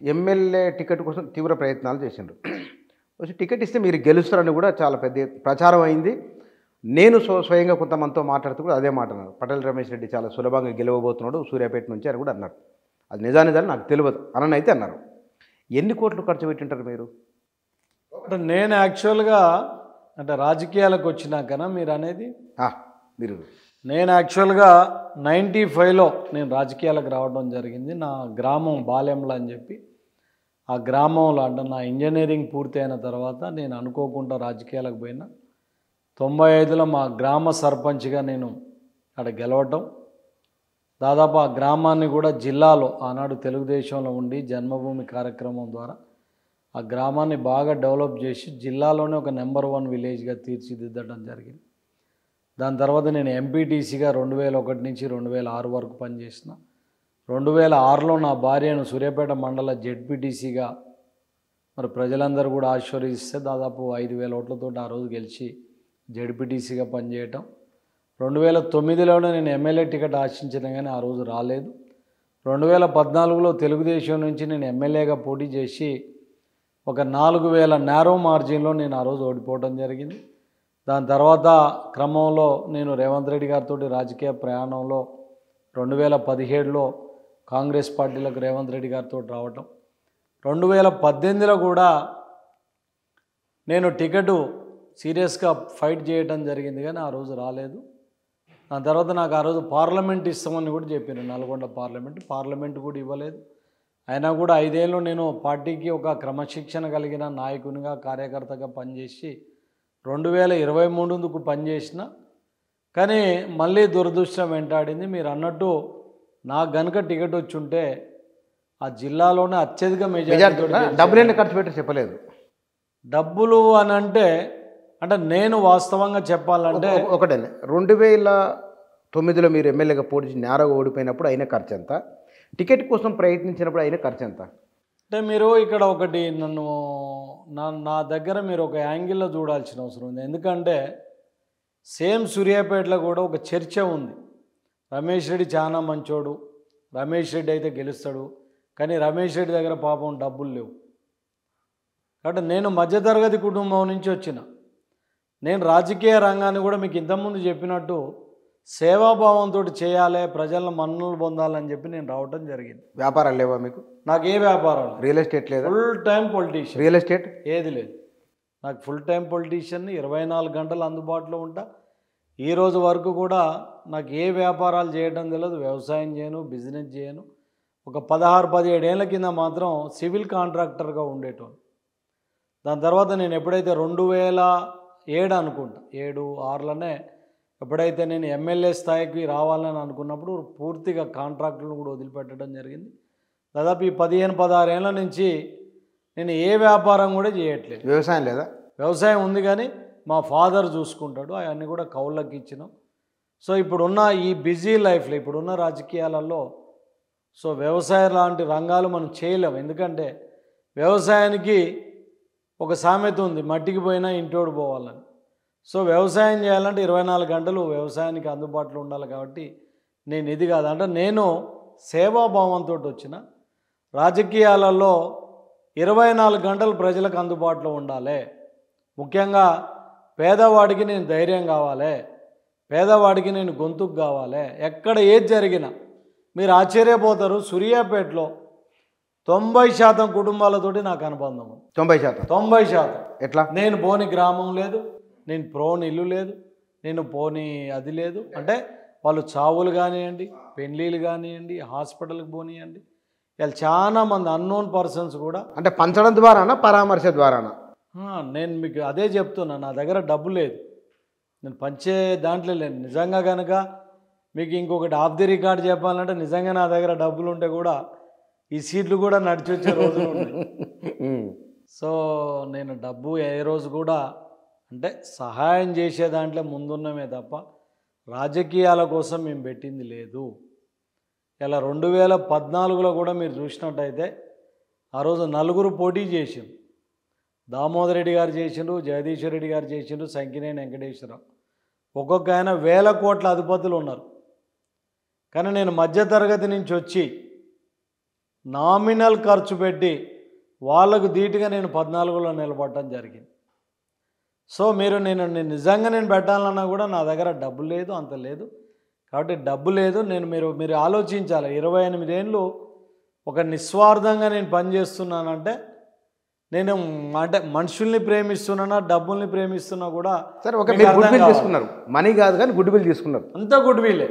MLA ticket కోసం తీవ్ర ప్రయత్నాలు చేసిండ్రు. వచ్చి టికెట్ ఇస్తే మీరు గెలుస్తారని కూడా చాలా పెద్ద ప్రచారం అయింది. నేను స్వయంగా కొంతమందితో మాట్లాడుతూ కూడా అదే మాట అన్నారు. పటేల్ రమేష్ రెడ్డి చాలా సులభంగా గెలవబోతున్నాడు సూర్యాపేట నుంచి అని కూడా అన్నారు. అది నిజానిజాలు నాకు తెలియదు అని అయితే అన్నారు. ఎన్ని కోట్లు ఖర్చు పెట్టింటారు మీరు? అంటే నేను యాక్చువల్గా అంటే రాజకీయాలకు వచ్చినాకనా మీరు అనేది? మీరు నేను యాక్చువల్గా 95లో నేను రాజకీయాలకు రావడం జరిగింది. నా గ్రామం బాలెంల అని చెప్పి ఆ గ్రామంలో అంటే నా ఇంజనీరింగ్ పూర్తి అయిన తర్వాత నేను అనుకోకుండా రాజకీయాలకు పోయినా. 95లో మా గ్రామ సర్పంచ్గా నేను అక్కడ గెలవటం, దాదాపు ఆ గ్రామాన్ని కూడా జిల్లాలో ఆనాడు తెలుగుదేశంలో ఉండి జన్మభూమి కార్యక్రమం ద్వారా ఆ గ్రామాన్ని బాగా డెవలప్ చేసి జిల్లాలోనే ఒక నెంబర్ 1 విలేజ్గా తీర్చిదిద్దడం జరిగింది. దాని తర్వాత నేను ఎంపీటీసీగా 2001 నుంచి 2006 వరకు పనిచేసిన. 2006లో నా భార్యను సూర్యాపేట మండల జెడ్పీటీసీగా మరి ప్రజలందరూ కూడా ఆశీర్వదిస్తే దాదాపు 5,000 ఓట్లతో ఆ రోజు గెలిచి జెడ్పీటీసీగా పనిచేయటం. 2009లోనే నేను ఎమ్మెల్యే టికెట్ ఆశించిన కానీ ఆ రోజు రాలేదు. 2014లో తెలుగుదేశం నుంచి నేను ఎమ్మెల్యేగా పోటీ చేసి ఒక 4,000 నేరో మార్జిన్లో నేను ఆ రోజు ఓడిపోవడం జరిగింది. దాని తర్వాత క్రమంలో నేను రేవంత్ రెడ్డి గారితో రాజకీయ ప్రయాణంలో 2017లో కాంగ్రెస్ పార్టీలకు రేవంత్ రెడ్డి గారితో రావటం, 2018లో కూడా నేను టికెట్ సీరియస్గా ఫైట్ చేయడం జరిగింది కానీ ఆ రోజు రాలేదు. దాని తర్వాత నాకు ఆ రోజు పార్లమెంట్ ఇస్తామని కూడా చెప్పాను. నల్గొండ పార్లమెంట్ కూడా ఇవ్వలేదు. అయినా కూడా 5 ఏళ్ళు నేను పార్టీకి ఒక క్రమశిక్షణ కలిగిన నాయకునిగా కార్యకర్తగా పనిచేసి 2023కు పనిచేసిన. కానీ మళ్ళీ దురదృష్టం వెంటాడింది. మీరు అన్నట్టు నాకు గనుక టికెట్ వచ్చి ఉంటే ఆ జిల్లాలోనే అత్యధిక మెజారిటీ. డబ్బులు ఎన్ని ఖర్చు పెట్టి చెప్పలేదు? డబ్బులు అని అంటే నేను వాస్తవంగా చెప్పాలంటే ఒకటే 2009లో మీరు ఎమ్మెల్యేగా పోటీ నేరగా ఓడిపోయినప్పుడు అయిన ఖర్చు ఎంత? టికెట్ కోసం ప్రయత్నించినప్పుడు అయిన ఖర్చు ఎంత? అంటే మీరు ఇక్కడ ఒకటి నా దగ్గర మీరు ఒక యాంగిల్లో చూడాల్సిన అవసరం ఉంది. ఎందుకంటే సేమ్ సూర్యాపేటలో కూడా ఒక చర్చ ఉంది. రమేష్ రెడ్డి చాలా మంచోడు, రమేష్ రెడ్డి అయితే గెలుస్తాడు, కానీ రమేష్ రెడ్డి దగ్గర పాపం డబ్బులు లేవు. కాబట్టి నేను మధ్యతరగతి కుటుంబం నుంచి వచ్చిన నేను రాజకీయ రంగాన్ని కూడా మీకు ఇంతకుముందు చెప్పినట్టు సేవాభావంతో చేయాలి, ప్రజలను మన్ననలు పొందాలని చెప్పి నేను రావటం జరిగింది. వ్యాపారాలు లేవా మీకు? నాకు ఏ వ్యాపారాలు? రియల్ ఎస్టేట్ లేదా? Full time politician. Real estate ఏది లేదు. నాకు ఫుల్ టైం పొలిటీషియన్ని, 24 గంటలు అందుబాటులో ఉంటా. ఈ రోజు వరకు కూడా నాకు ఏ వ్యాపారాలు చేయడం తెలియదు, వ్యవసాయం చేయను, బిజినెస్ చేయను. ఒక 16-17 ఏళ్ళ కింద మాత్రం సివిల్ కాంట్రాక్టర్గా ఉండేటోను. దాని తర్వాత నేను ఎప్పుడైతే 2007 అనుకుంటా 7-6లోనే ఎప్పుడైతే నేను ఎమ్మెల్యే స్థాయికి రావాలని అనుకున్నప్పుడు పూర్తిగా కాంట్రాక్టులను కూడా వదిలిపెట్టడం జరిగింది. దాదాపు ఈ 15-16 ఏళ్ళ నుంచి నేను ఏ వ్యాపారం కూడా చేయట్లేదు. వ్యవసాయం లేదా? వ్యవసాయం ఉంది కానీ మా ఫాదర్ చూసుకుంటాడు, అవన్నీ కూడా కౌళ్ళకి ఇచ్చినాం. సో ఇప్పుడున్న ఈ బిజీ లైఫ్లో ఇప్పుడున్న రాజకీయాలలో సో వ్యవసాయం లాంటి రంగాలు మనం చేయలేము. ఎందుకంటే వ్యవసాయానికి ఒక సామెత ఉంది, మట్టికి పోయినా ఇంటోడు పోవాలని. సో వ్యవసాయం చేయాలంటే 24 గంటలు వ్యవసాయానికి అందుబాటులో ఉండాలి. కాబట్టి నేను ఇది కాదు అంటే నేను సేవాభావంతో వచ్చిన రాజకీయాలలో 24 గంటలు ప్రజలకు అందుబాటులో ఉండాలి. ముఖ్యంగా పేదవాడికి నేను ధైర్యం కావాలి, పేదవాడికి నేను గొంతుకు కావాలి. ఎక్కడ ఏది జరిగినా మీరు ఆశ్చర్యపోతారు, సూర్యాపేటలో 90% కుటుంబాలతోటి నాకు అనుబంధం. 90%. ఎట్లా? నేను పోని గ్రామం లేదు, నేను పోని ఇల్లు లేదు, నేను పోని అది లేదు. అంటే వాళ్ళు చావులు కానివ్వండి, పెళ్ళిళ్ళు కానివ్వండి, హాస్పిటల్కి పోనీయండి, వాళ్ళు చాలామంది అన్నోన్ పర్సన్స్ కూడా. అంటే పంచడం ద్వారానా పరామర్శ ద్వారానా? నేను మీకు అదే చెప్తున్నా, నా దగ్గర డబ్బు లేదు, నేను పంచే దాంట్లో లేను. నిజంగా కనుక మీకు ఇంకొకటి ఆఫ్ ది రికార్డ్ చెప్పాలంటే నిజంగా నా దగ్గర డబ్బులు ఉంటే కూడా ఈ సీట్లు కూడా నడిచి వచ్చే రోజులు ఉన్నాయి. సో నేను డబ్బు ఏ రోజు కూడా అంటే సహాయం చేసే దాంట్లో ముందున్నమే తప్ప రాజకీయాల కోసం మేము పెట్టింది లేదు. ఇలా 2014లో కూడా మీరు చూసినట్టయితే ఆ రోజు 4 పోటీ చేసిండు. దామోదర్ రెడ్డి గారు చేసిండ్రు, జగదీశ్వర్ రెడ్డి గారు చేసిండ్రు, సంకినేని వెంకటేశ్వరరావు. ఒక్కొక్క ఆయన 1000 కోట్ల అధిపతులు ఉన్నారు. కానీ నేను మధ్యతరగతి నుంచి వచ్చి నామినల్ ఖర్చు పెట్టి వాళ్ళకు ధీటుగా నేను 14లో నిలబడటం జరిగింది. సో నేను నిజంగా పెట్టాలన్నా కూడా నా దగ్గర డబ్బు లేదు, అంత లేదు. కాబట్టి డబ్బు లేదు. మీరు ఆలోచించాలి, 28 ఏళ్ళు ఒక నిస్వార్థంగా నేను పనిచేస్తున్నానంటే నేను అంటే మనుషుల్ని ప్రేమిస్తున్నానా డబ్బుల్ని ప్రేమిస్తున్నా కూడా సరే. ఒక గుడ్ విల్ తీసుకున్నారు, మనీ కాదు కానీ గుడ్ విల్ తీసుకున్నారు, అంతా గుడ్ విల్లే.